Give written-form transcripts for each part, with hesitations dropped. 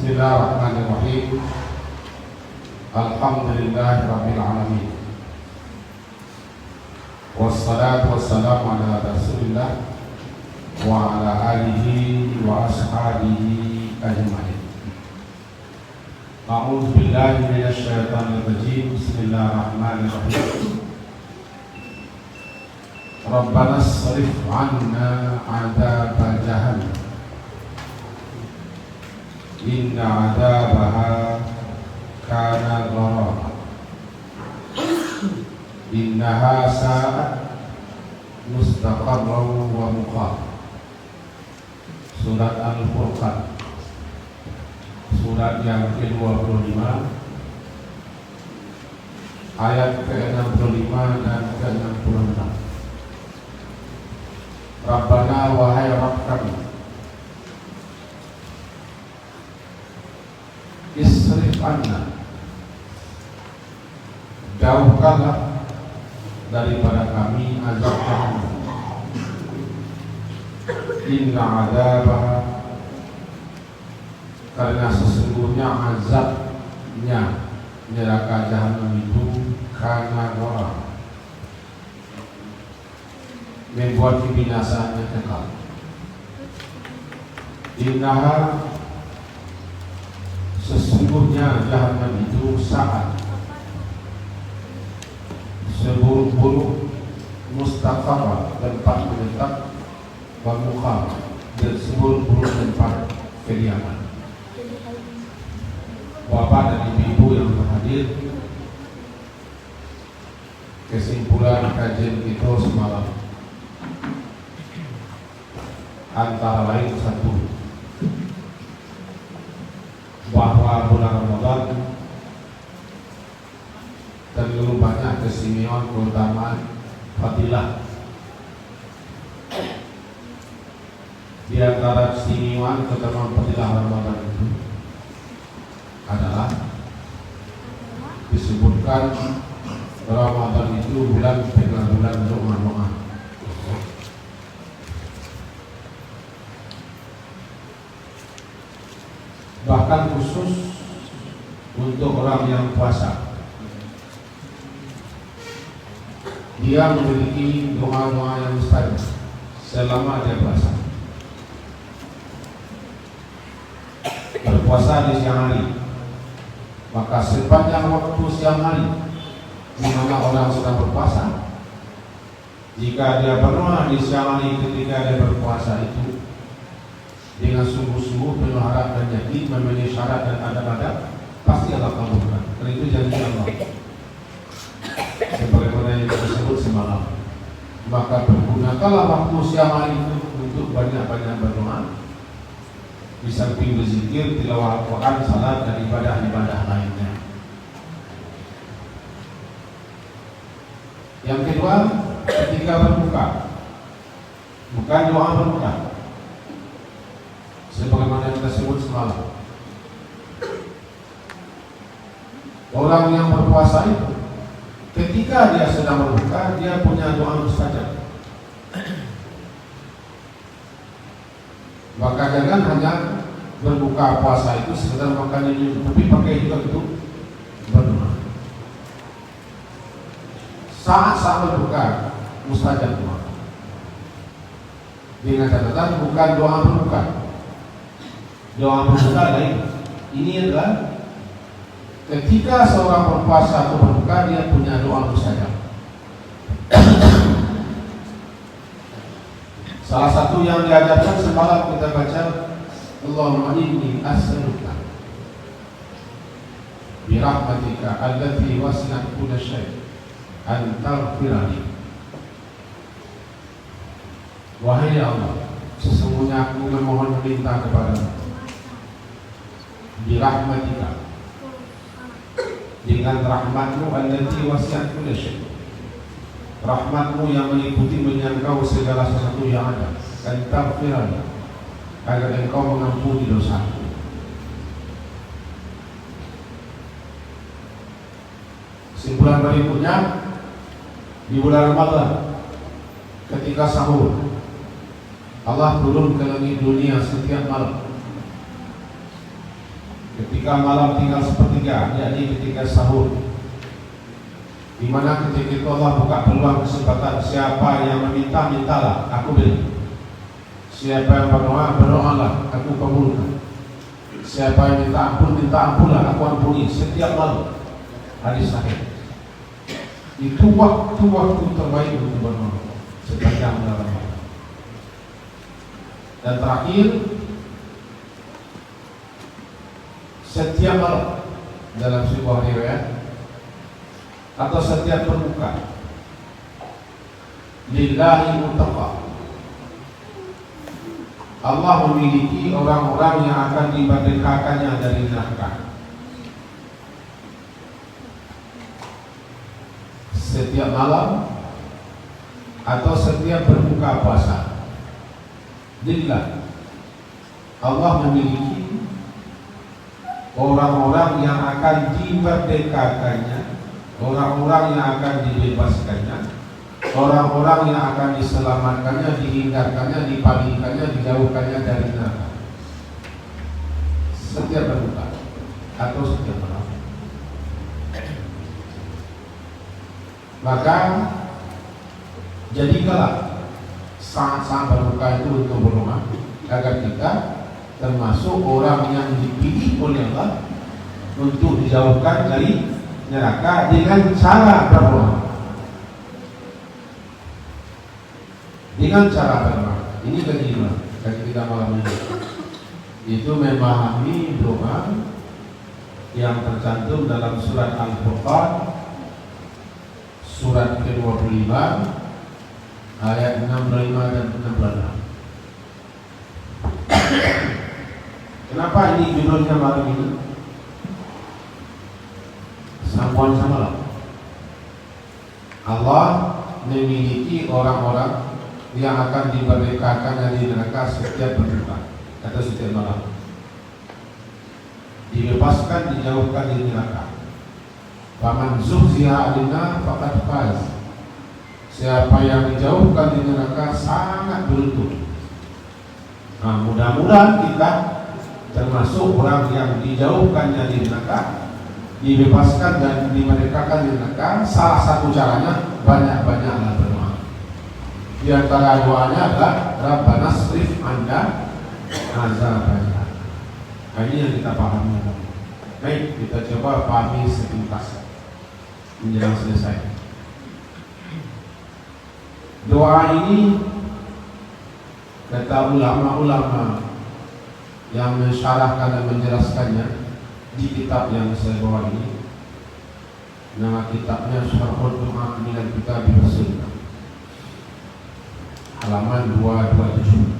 Bismillahirrahmanirrahim. Alhamdulillahirabbil alamin. Wassalatu wassalamu ala Rasulillah wa ala alihi wa ashabihi ajma'in. A'udzu billahi minasy syaithanir rajim. Bismillahirrahmanirrahim. Rabbana shrif 'anna 'adzab jahannam. Inna 'adzabaha kana gharama. Innaha sa'at mustaqarran wa muqam. Surat Al-Furqan, surat yang ke-25, ayat ke-65 dan ke-66. Rabbana, wahai Rabb kami, isrif anna, jauhkanlah daripada kami azab jahannam. Inna adzabaha, karena sesungguhnya azabnya neraka jahannam itu kana gharama, membuat kebinasaannya kekal. Innaha, sesungguhnya jahannam itu saat seburuk-buruk, mustaqarra, tempat menetap, wa muqam, dan seburuk-buruk tempat kediaman. Bapak dan ibu yang berhadir, kesimpulan kajian kita semalam antara lain satu, bahwa bulan Ramadan terlalu banyak keistimewaan, keutamaan, fadilah. Di antara keistimewaan, keutamaan, fadilah Ramadan itu adalah disebutkan Ramadan itu bulan doa. Bahkan khusus untuk orang yang puasa, dia memiliki doa-doa yang mustajab selama dia puasa. Berpuasa di siang hari, maka sepanjang waktu siang hari di mana orang sedang berpuasa, jika dia berdoa di siang hari ketika dia berpuasa itu dengan sungguh-sungguh, penuh harap dan yakin, memenuhi syarat dan adab-adab, pasti Allah kabulkan. Karena itu janji Allah, sebagaimana yang disebut semalam. Maka pergunakanlah waktu siang hari itu untuk banyak-banyak berdoa, di samping berzikir, tilawah Al-Quran, salat, dan ibadah-ibadah lainnya. Yang kedua, ketika berbuka, bukan doa berbuka, sebagaimana kita sebut semalam. Orang yang berpuasa itu, ketika dia sedang berbuka, dia punya doa mustajab. Maka jangan hanya berbuka puasa itu sekedar makan ini, tapi pakai juga untuk berdoa. Saat berbuka mustajab doa. Dengan catatan bukan doa berbuka. Doa berbuka lain. Ini adalah ketika seorang berpuasa atau berbuka, dia punya doa mustajab. Salah satu yang diajarkan semalam kita baca, Allahumma inni as'aluka bi rahmatika allati wasi'at kulla syai' an taghfirli. Wahai Allah, sesungguhnya aku memohon meminta kepadamu bi rahmatika, dengan rahmatmu allati wasi'at kulla syai', rahmatmu yang meliputi menjangkau segala sesuatu yang ada, dan taghfirli, agar engkau mengampuni dosaku. Kesimpulan berikutnya, di bulan Ramadan ketika sahur, Allah turun ke langit dunia setiap malam ketika malam tinggal sepertiga, yakni ketika sahur, di mana ketika itu Allah buka peluang kesempatan, siapa yang meminta, mintalah, aku beri. Siapa yang berdoa, berdoalah, aku kabulkan. Siapa yang minta ampun, minta ampunlah, aku ampuni. Setiap malam, hadis sahih. Itu waktu-waktu terbaik untuk berdoa sepanjang dalam malam. Dan terakhir, setiap malam dalam sebuah riwayat atau setiap berbuka, lillahi muttaqa, Allah memiliki orang-orang yang akan dimerdekakannya dari neraka. Setiap malam atau setiap berbuka puasa, lillah, Allah memiliki orang-orang yang akan dimerdekakannya, orang-orang yang akan dibebaskannya, orang-orang yang akan diselamatkannya, dihindarkannya, dipalingkannya, dijauhkannya dari neraka. Setiap berbuka atau setiap malam. Maka jadikanlah saat-saat berbuka itu untuk berdoa agar kita termasuk orang yang dipilih oleh Allah untuk dijauhkan dari neraka dengan cara berdoa. Dengan cara berdoa. Ini kedua bagi kita malam ini. Itu memahami doa yang tercantum dalam surat Al-Furqan surat ke-25 ayat 65 dan 66. Kenapa ini judulnya malam ini? Sambungan samalah. Allah memiliki orang-orang yang akan dimerdekakan dari neraka setiap berbuka atau setiap malam. Dibebaskan, dijauhkan dari neraka. Faman zuhziha 'anil nar faqad faz. Siapa yang dijauhkan dari neraka sangat beruntung. Nah, mudah-mudahan kita termasuk orang yang dijauhkan dari neraka, dibebaskan dan dimerdekakan dari neraka. Salah satu caranya banyak-banyaklah berdoa. Di antara doanya adalah Rabbana srif 'anna azabana. Ini yang kita pahami. Baik, kita coba pahami sepintas menjelang selesai. Doa ini kata ulama-ulama yang mensyarahkan dan menjelaskannya di kitab yang saya bawa ini. Nama kitabnya Syarhul Du'a minal Kitab was Sunnah, halaman 227.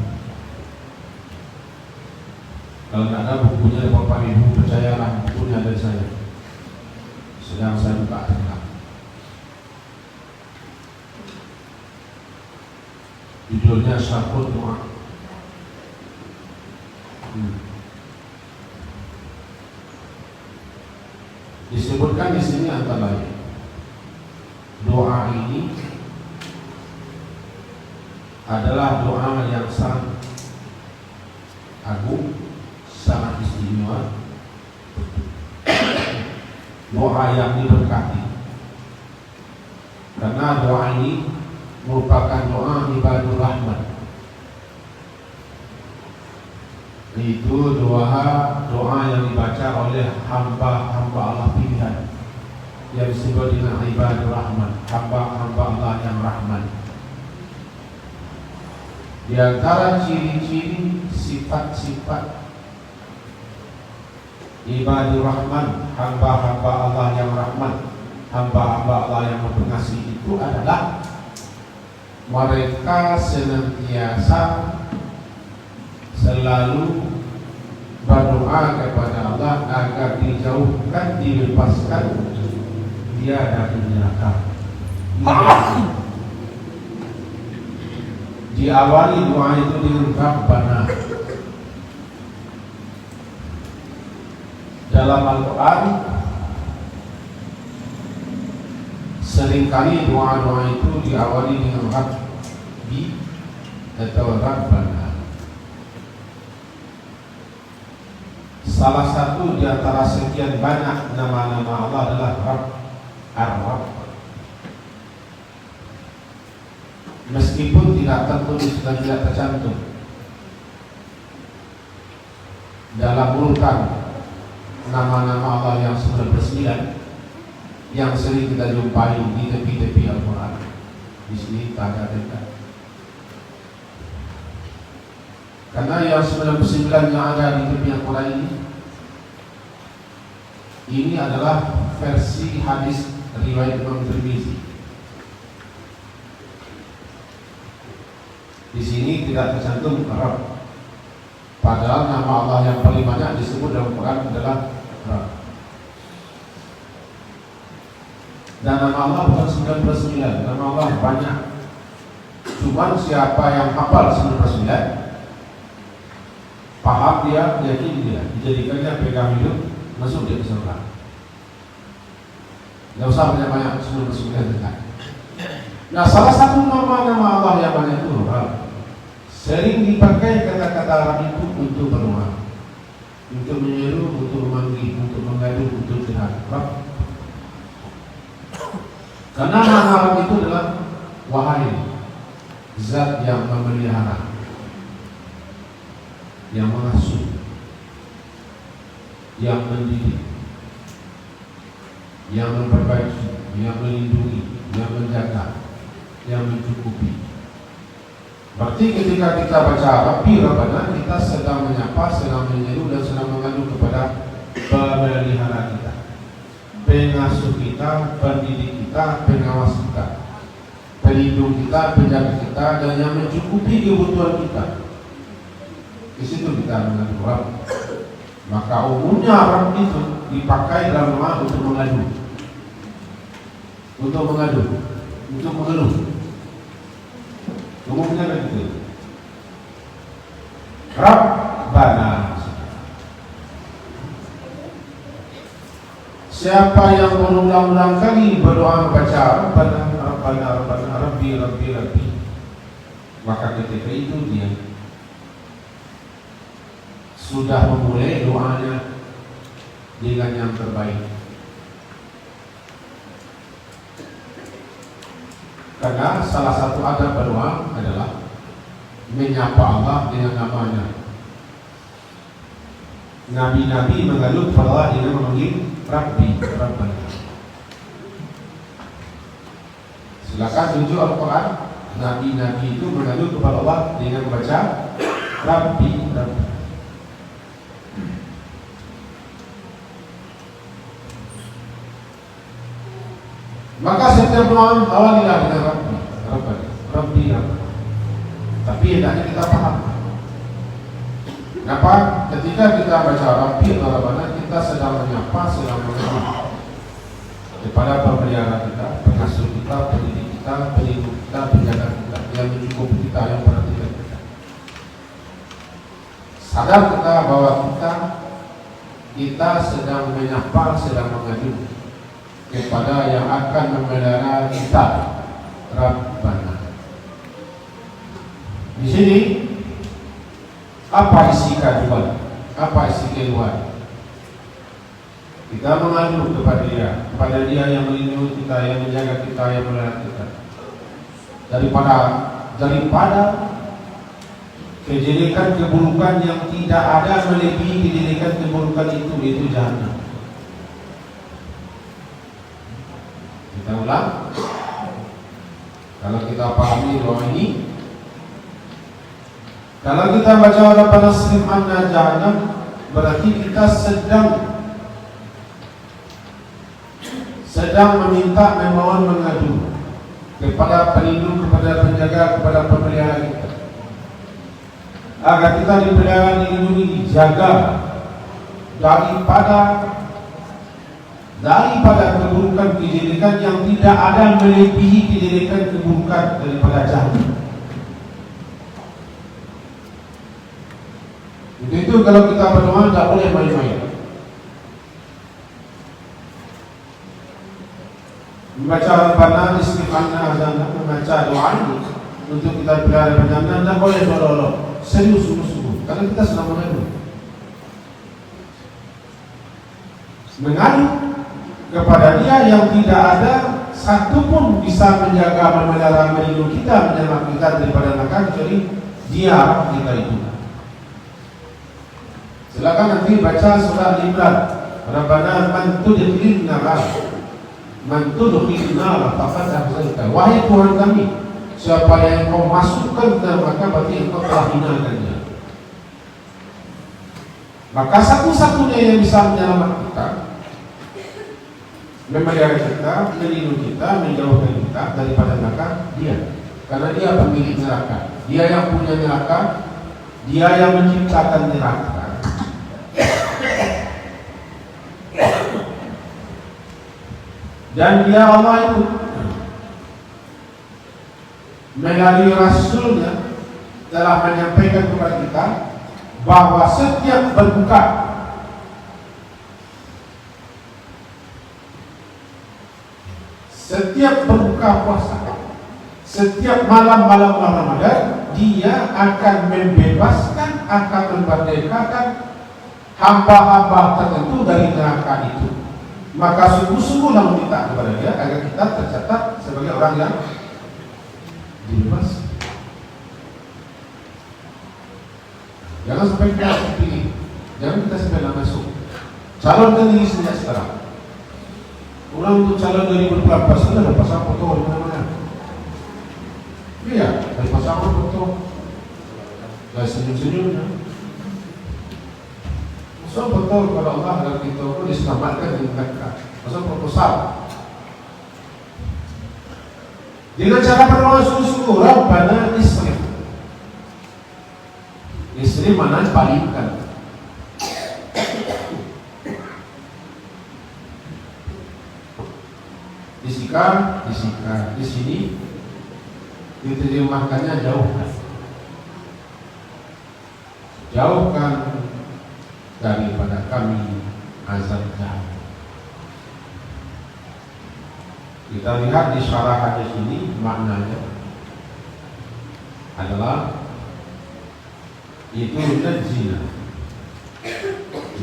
Kalau tidak ada bukunya Bapak Ibu, percayalah bukunya dari saya. Sedang saya buka sekarang. Judulnya Syarhul Du'a. Disebutkan di sini antara lain doa ini adalah doa yang sangat agung, sangat istimewa, doa yang diberkati, karena doa ini merupakan doa ibadur rahman. Itu doa yang dibaca oleh hamba-hamba Allah pilihan yang disebut dengan ibadur rahman, hamba-hamba Allah yang rahman. Di antara ciri-ciri sifat-sifat ibadur rahman, hamba-hamba Allah yang rahman, hamba-hamba Allah yang pengasih itu adalah mereka senantiasa selalu berdoa kepada Allah agar dijauhkan, dibebaskan dia dari neraka. Diawali doa itu dengan Rabbana. Dalam Al-Quran seringkali doa-doa itu diawali dengan Rabbi atau Rabbana. Salah satu di antara sekian banyak nama-nama Allah adalah Rabb, Ar-Rabb. Meskipun tidak tertulis dan tidak tercantum dalam urutan nama-nama Allah yang 99 yang sering kita jumpai di tepi-tepi Al-Quran. Di sini tak ada dekat. Karena yang 99 yang ada di tepi Al-Quran ini adalah versi hadis riwayat Imam Tirmizi. Di sini tidak tercantum Rabb. Padahal nama Allah yang paling banyak disebut dalam Quran adalah Rabb. Dan nama Allah bukan 99, nama Allah banyak. Cuman siapa yang hafal 99, paham dia, yakin dia, dijadikannya pegang hidup, masuk dia ke surga. Tidak usah banyak-banyak 99 dekat. Nah, salah satu nama-nama Allah yang banyak itu Rabb. Sering dipakai kata-kata Arab itu untuk berdoa, untuk menyeru, untuk memanggil, untuk mengadu, untuk curhat. Rabb. Karena nama Rabb itu adalah wahai zat yang memelihara, yang mengasuh, yang mendidik, yang memperbaiki, yang melindungi, yang menjaga, yang mencukupi. Berarti ketika kita baca Rabbi Rabbana, kita sedang menyapa, sedang menyeru dan sedang mengadu kepada pemelihara kita, pengasuh kita, pendidik kita, pengawas kita, pelindung kita, penjaga kita, dan yang mencukupi kebutuhan kita. Di situ kita mengadu Rabb. Maka umumnya Rabb itu dipakai dalam doa untuk mengadu, untuk mengeluh. Umumnya begitu. Rabbana. Siapa yang berulang-ulang kali berdoa membaca Rabbana, Rabbana, Rabbana, Rabbi, Rabbi, Rabbi, maka ketika itu dia sudah memulai doanya dengan yang terbaik. Karena salah satu adab berdoa adalah menyapa Allah dengan namanya. Nabi-nabi mengadu kepada Allah dengan memanggil Rabbi, Rabbana. Silakan tunjuk Al-Quran. Nabi-nabi itu mengadu kepada Allah dengan membaca Rabbi, Rabbi. Maka setiap doa awalilah dengan Rabbi, Rabbana, Rabbi, Rabbana. Tapi hendaknya kita paham. Kenapa? Ketika kita baca Rabbi, Rabbana, kita sedang menyapa, sedang mengeluh kepada pemelihara kita, pengasuh kita, pendidik kita, pelindung kita, penjaga kita, yang mencukupi kita, yang perhatian kita. Sadar kita bahwa kita sedang menyapa, sedang mengadu kepada yang akan memelihara kita, Rabbana. Di sini apa isi kandungan? Apa isi keluhan? Kita mengadu kepada dia yang melindungi kita, yang menjaga kita, yang memelihara kita. Daripada kejelekan keburukan yang tidak ada melebihi kejelekan keburukan itu jahannam. Kita ulang. Kalau kita pahami doa ini, kalau kita baca Rabbana srif anna jahannam, berarti kita sedang meminta, memohon, mengadu kepada pelindung, kepada penjaga, kepada pemelihara kita, agar kita dipelihara, dilindungi, dijaga daripada keburukan kejelekan yang tidak ada melebihi kejelekan keburukan daripada jahannam. Itu kalau kita berdoa tidak boleh main-main. Membaca Rabbana srif anna jahannam, membaca doa ini untuk kita pelihara jahannam, tidak boleh berolok. Serius sungguh-sungguh, karena kita sedang mengadu. mengadu kepada Dia yang tidak ada satupun bisa menjaga, memelihara, melindungi kita, menyelamatkan kita daripada neraka kecuali Dia kita itu. Silakan nanti baca surah Al-Imran. Rabbana man tudkhilin nar, man tudkhilin nar faqad akhzaita. Wahai Tuhan kami, siapa yang Kau masukkan ke neraka berarti Engkau telah hinakan dia. Maka satu-satunya yang bisa menyelamatkan kita, memelihara kita, melindungi kita, menjauhkan kita daripada neraka, Dia. Karena Dia pemilik neraka, Dia yang punya neraka, Dia yang menciptakan neraka. Dan Dia Allah itu melalui Rasulnya telah menyampaikan kepada kita bahwa setiap berbuka puasa, setiap malam-malam Ramadan, Dia akan membebaskan, akan memerdekakan hamba-hamba tertentu dari neraka itu. Maka sungguh-sungguhlah meminta kepada Dia agar kita tercatat sebagai orang yang dibebaskan. Jangan sampai kita pilih, jangan kita sampai masuk. Calonkan diri sejak sekarang. Orang untuk calon 2014 sudah ada pasang foto di mana-mana. Iya, ada pasang foto. Gak senyum-senyumnya. So betul kalau Allah agar kita pun diselamatkan dari neraka. Masa proposal. Dengan cara berdoa sungguh-sungguh, Rabbana isrif. Isrif mana palingkan. Disika, di sini diterjemahkannya jauhkan daripada kami azab jahannam. Kita lihat di syarah hadis ini, maknanya adalah itu najina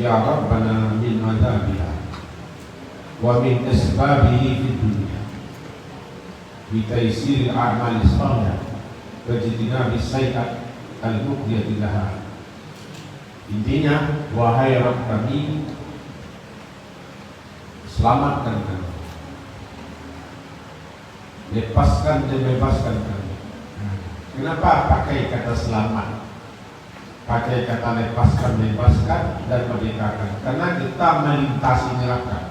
ya Rabbana min azabiha wa min asbabihi fid dunya bi taysir al-a'mal as-salihah wa jitinabi sayyi'at al-muqdiyati laha. Intinya, wahai Rabb kami, selamatkan kami, lepaskan dan bebaskan kami. Kenapa pakai kata selamat? Pakai kata lepaskan, bebaskan dan merdekakan. Karena kita melintasi neraka.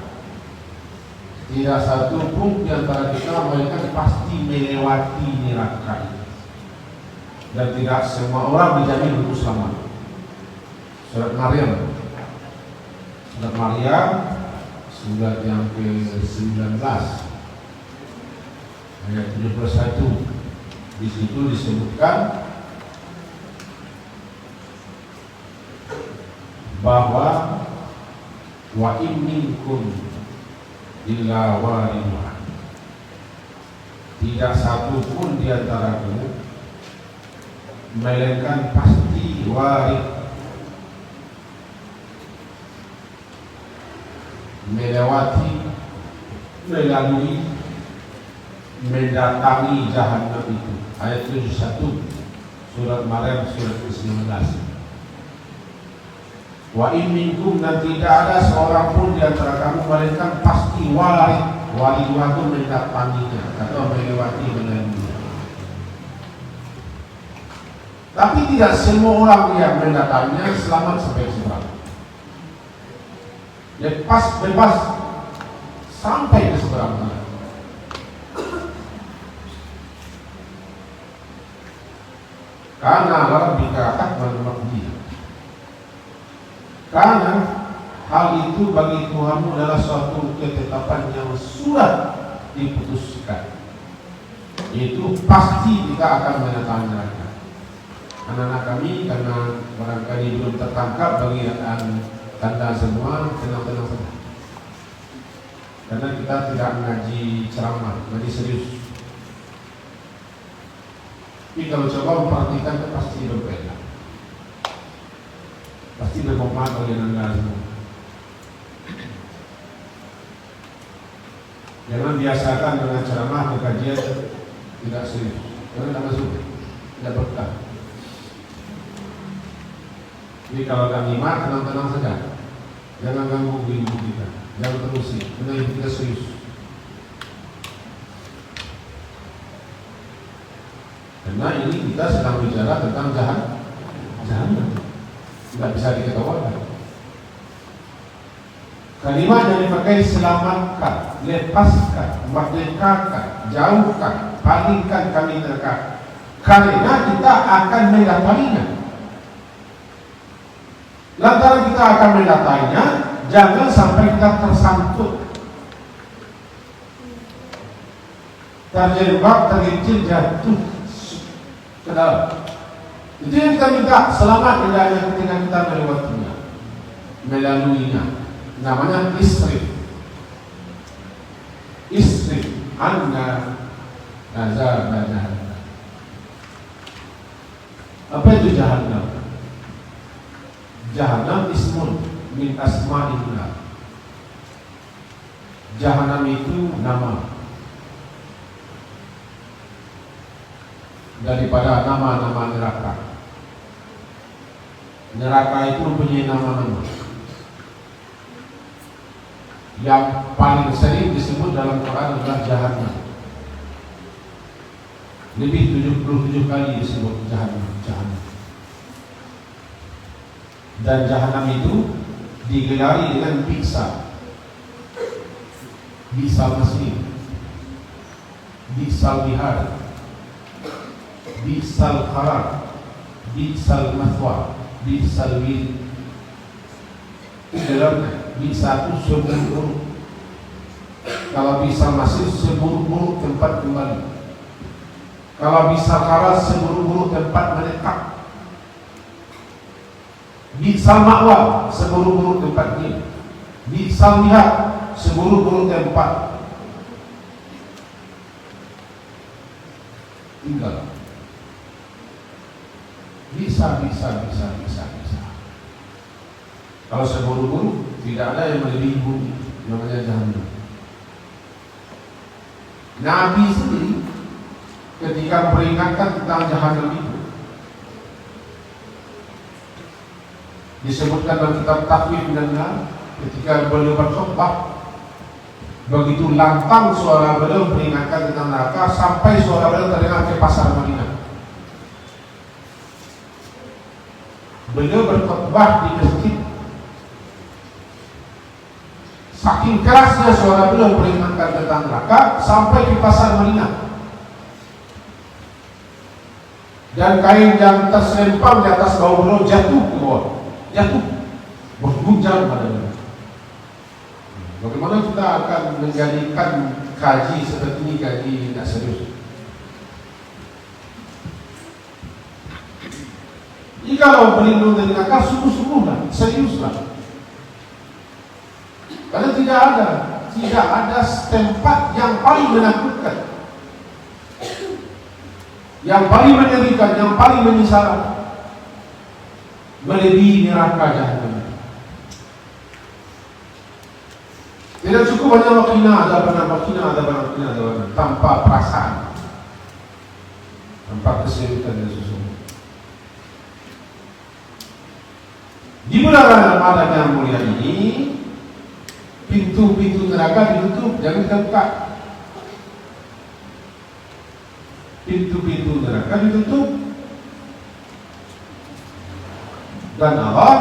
Tidak satu pun di antara kita melainkan pasti melewati neraka. Dan tidak semua orang dijamin untuk selamat. Surat Maryam, surat yang ke-19 ayat 71. Di situ disebutkan bahwa wa in minkum illa waridha, tidak satu pun di antaramu melainkan pasti warid, melewati, melalui, mendatangi jahannam itu. Ayat 71 surat Maryam surat ke-19. Wa in minkum, dan tidak ada seorang pun di antara kamu melainkan pasti warid. Warid itu mendatanginya atau melewati, melalui. Tapi tidak semua orang yang mendatanginya selamat sampai seberang. Bebas sampai ke seberang sana. Karena rabbika hakman maqdi. Karena hal itu bagi Tuhanmu adalah suatu ketetapan yang sudah diputuskan. Itu pasti kita akan mendatangi neraka. Anak-anak kami, karena barangkali belum tertangkap bagi Anda semua, tenang-tenang saja. Karena kita tidak mengaji ceramah, mengaji serius. Tapi kalau coba memperhatikan, itu pasti berbeda. Pasti bermanfaat bagi Anda semua. Jangan biasakan dengan ceramah ke kajian tidak serius. Karena tidak masuk, tidak berkah. Jadi kalau ada nyimak, tenang-tenang saja. Jangan ganggu ibu kita. Jangan terusi. Karena ibu kita serius. Karena ini kita sedang bicara tentang jahanam. Tidak bisa diketawakan. Kalimat yang dipakai selamatkan, lepaskan, merdekakan, jauhkan, palingkan kami neraka. Karena kita akan mendapatinya. Lantaran kita akan mendapatinya, jangan sampai kita tersangkut, terjebak, tergelincir, jatuh ke dalam. Itu yang kita minta, selamat hendaknya ketika kita melewatinya, melaluinya. Namanya isrif. Anna azab jahannam. Apa itu jahannam? Jahannam ismun min asma'illah. Jahannam itu nama daripada nama-nama neraka. Neraka itu mempunyai nama-nama. Yang paling sering disebut dalam Quran adalah jahannam. Lebih 77 kali disebut jahannam. Dan jahannam itu digelari dengan biksa. Biksa masih, biksa bihar, biksa qarar, biksa mathwa, biksa wil. Dalamnya bisa itu seburuk-buruk. Kalau bisa masih seburuk-buruk tempat kembali. Kalau bisa karas seburuk-buruk tempat menetap. Bisa ma'wa seburuk-buruk tempat ini. Bisa lihat seburuk-buruk tempat tinggal. Bisa. Kalau seburuk-buruk tidak ada yang melebihi bumi, namanya jahannam. Nabi sendiri ketika memperingatkan tentang jahannam itu disebutkan dalam kitab Takwif dan ketika beliau berkhutbah, begitu lantang suara beliau memperingatkan tentang neraka sampai suara beliau terdengar ke pasar Madinah. Beliau berkhutbah di masjid. Saking kerasnya suara beliau memperingatkan tentang neraka sampai di pasar Madinah. Dan kain yang terselempang di atas bau beliau jatuh ke bawah, berguncang pada beliau. Bagaimana kita akan menjadikan kaji seperti ini kaji tidak serius? Jika berlindung dari neraka, sungguh-sungguhlah, seriuslah. Karena tidak ada tempat yang paling menakutkan, yang paling menyedihkan, yang paling menyesalkan melebihi neraka jahannam. Tidak cukup hanya wakina ada tanpa perasaan, tanpa keseriusan dan sesungguhnya. Di bulan Ramadan yang mulia ini, pintu-pintu neraka ditutup, jangan dibuka. Pintu-pintu neraka ditutup, dan Allah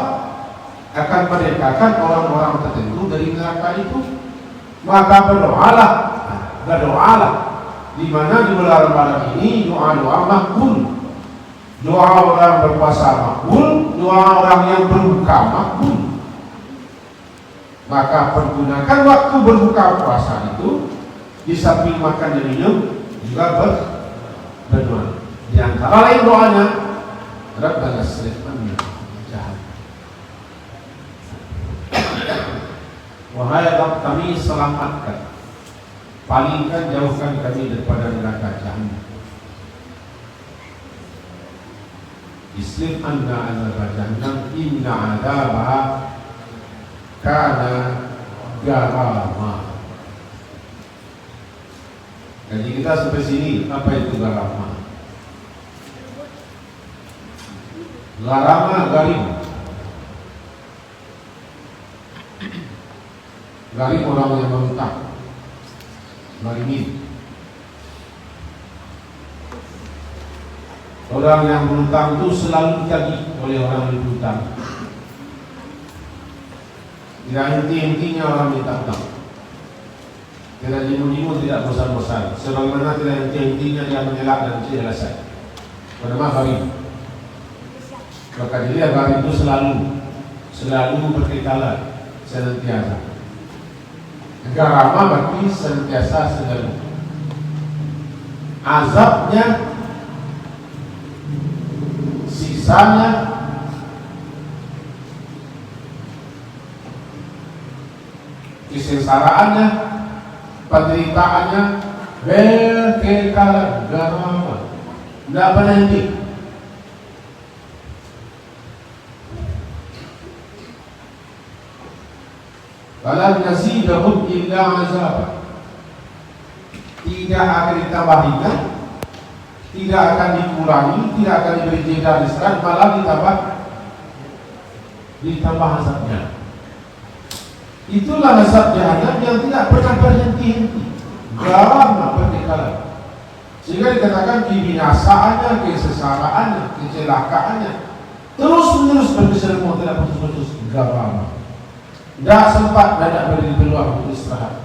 akan merdekakan orang-orang tertentu dari neraka itu. Maka berdoalah, di mana di bulan Ramadan ini doa-doa makbul. Doa orang berpuasa makbul, doa orang yang berbuka makbul. Maka pergunakan waktu berbuka puasa itu di samping makan dan minum juga berdoa. Di antara lain doanya, Rabbana srif anna jahannam. Wahai Rabb kami, selamatkan, palingkan, jauhkan kami daripada neraka jahannam. Isrif anna azab jahannam inna adzabaha kana garama. Kaji kita sampai sini. Apa itu garama? Garama, garim. Garim orang yang berhutang. Garimin. Orang yang berhutang itu selalu ditagih oleh orang yang berhutang. Tidak henti-hentinya orang minta hutang. Tidak limu-limu, tidak bosan-bosan. Sebagaimana tidak henti-hentinya dia mengelak dan tidak selesai. Bernama garim. Maka dia garim itu selalu berkekalan, senantiasa. Garama berarti senantiasa selalu. Azabnya, sisanya, kesengsaraannya, penderitaannya berkekalan. Garama tidak pernah henti. Walan nazidahum illa azab. Tidak akan ditambahinya, tidak akan dikurangi, tidak akan diberi jeda istirahat, malah ditambah azabnya. Itulah azab jahanam yang tidak pernah berhenti-henti, lama berkekalan. Sehingga dikatakan kebinasaannya, kesesaraannya, kecelakaannya terus-menerus berkesinambungan, tidak putus-putus. Lama. Tidak sempat, tidak beri peluang untuk istirahat.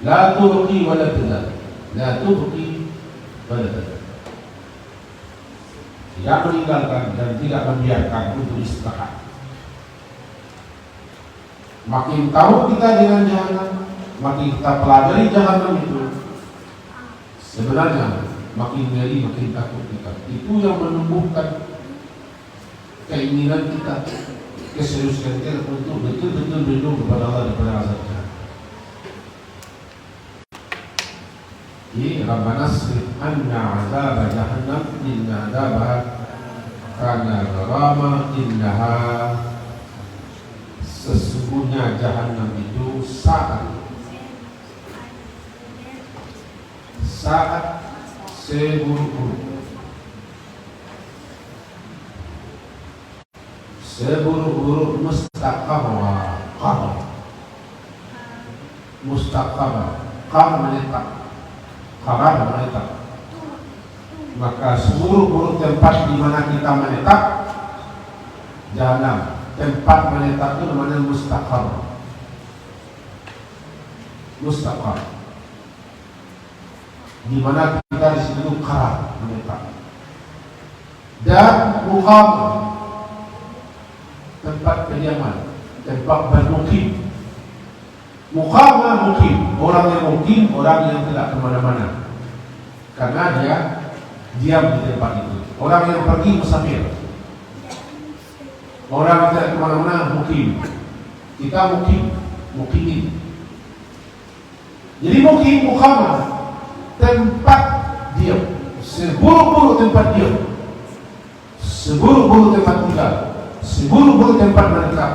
La tubqi wa la tadar. La tubqi wa la tadar. Tidak meninggalkan dan tidak membiarkan untuk istirahat. Makin tahu kita dengan jahanam, makin kita pelajari jahanam itu, sebenarnya makin ngeri, makin takut kita. Itu yang menumbuhkan keinginan kita, keseriusan kita untuk betul-betul berlindung kepada Allah daripada azabnya. Rabbana srif anna azab jahannam inna adabaha kana gharama innaha. Sesungguhnya jahanam itu saat seburuk-buruk mustaqar menetap. Maka seburuk-buruk tempat di mana kita menetap, jahanam. Tempat menetap itu namanya mustaqar. Di mana kita di situ karar menetap. Dan muqam, tempat kediaman, tempat bermukim. Muqama mukim, orang yang mukim, orang yang tidak kemana-mana, karena dia diam di tempat itu. Orang yang pergi musafir. Orang yang tidak kemana-mana mukim. Kita mukimin. Jadi mukim, muqama, tempat diam. Seburuk-buruk tempat diam, seburuk-buruk tempat tinggal, seburuk-buruk tempat menetap,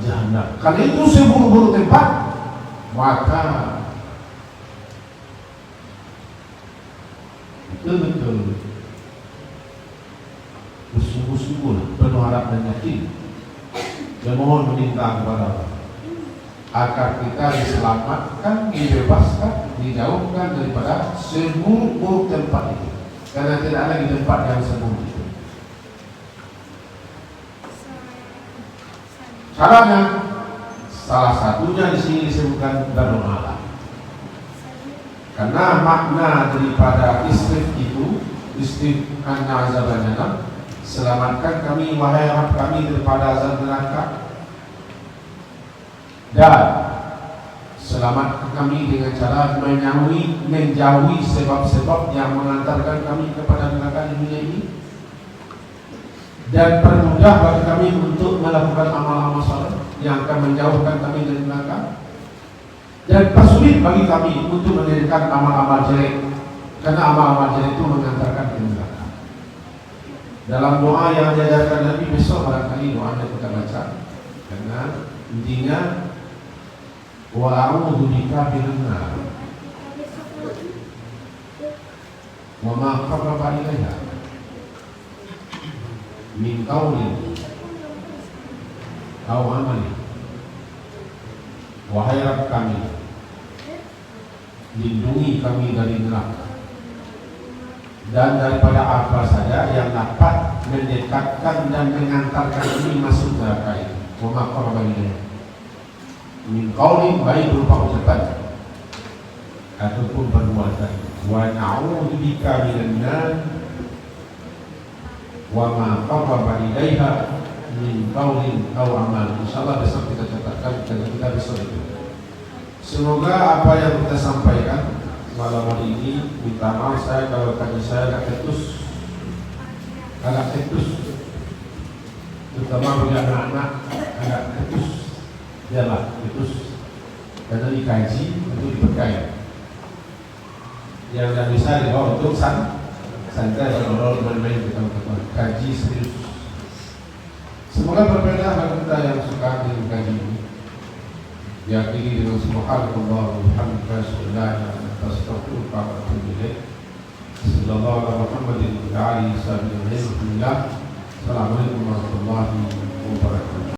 jahanam. Karena itu seburuk-buruk tempat, maka betul-betul bersungguh-sungguh penuh harap dan yakin dan mohon meminta kepada Allah agar kita diselamatkan, dibebaskan, dijauhkan daripada seburuk-buruk tempat itu, karena tidak ada di tempat yang seburuk itu. Caranya, salah satunya di sini disebutkan berdoa. Karena makna daripada istif itu, istif anna azab jahannam, selamatkan kami wahai Rabb kami daripada azab neraka, dan selamatkan kami dengan cara menjauhi sebab-sebab yang mengantarkan kami kepada neraka di dunia ini, dan permudah bagi kami untuk melakukan amal-amal saleh yang akan menjauhkan kami dari neraka, dan persulit bagi kami untuk mendirikan amal-amal jelek, karena amal-amal jelek itu mengantarkan ke neraka. Dalam doa yang diajarkan Nabi besok barangkali doanya kita baca, karena intinya wa a'udzu bika minan nar. wa ma qarraba ilaiha min qawlin aw amalin. Wahai Rabb kami, lindungi kami dari neraka dan daripada apa saja yang dapat mendekatkan dan mengantarkan ini masuk neraka ini. Wa ma qarraba ilaiha min qawlin, baik berupa ucapan ataupun perbuatan. Wa na'udzu bika minan nar wa ma qarraba ilaiha min qawlin aw amal. Insyaallah besok kita catatkan dan kita besok itu. Semoga apa yang kita sampaikan malam hari ini, minta maaf saya kalau tadi saya agak ketus, terutama bagi anak-anak agak ketus, jalan ketus, karena dikaji untuk diperkaya. Yang tidak bisa dibawa untuk santai kalau main-main kita teman kaji serius. Semoga berbeda bagi kita yang suka dengan kaji ini. Diakhiri dengan subhanallah wa bihamdihi astaghfiruka wa atubu ilaik. Sallallahu alaihi Muhammadin wa alihi wa sahbihi. Assalamualaikum warahmatullahi wabarakatuh.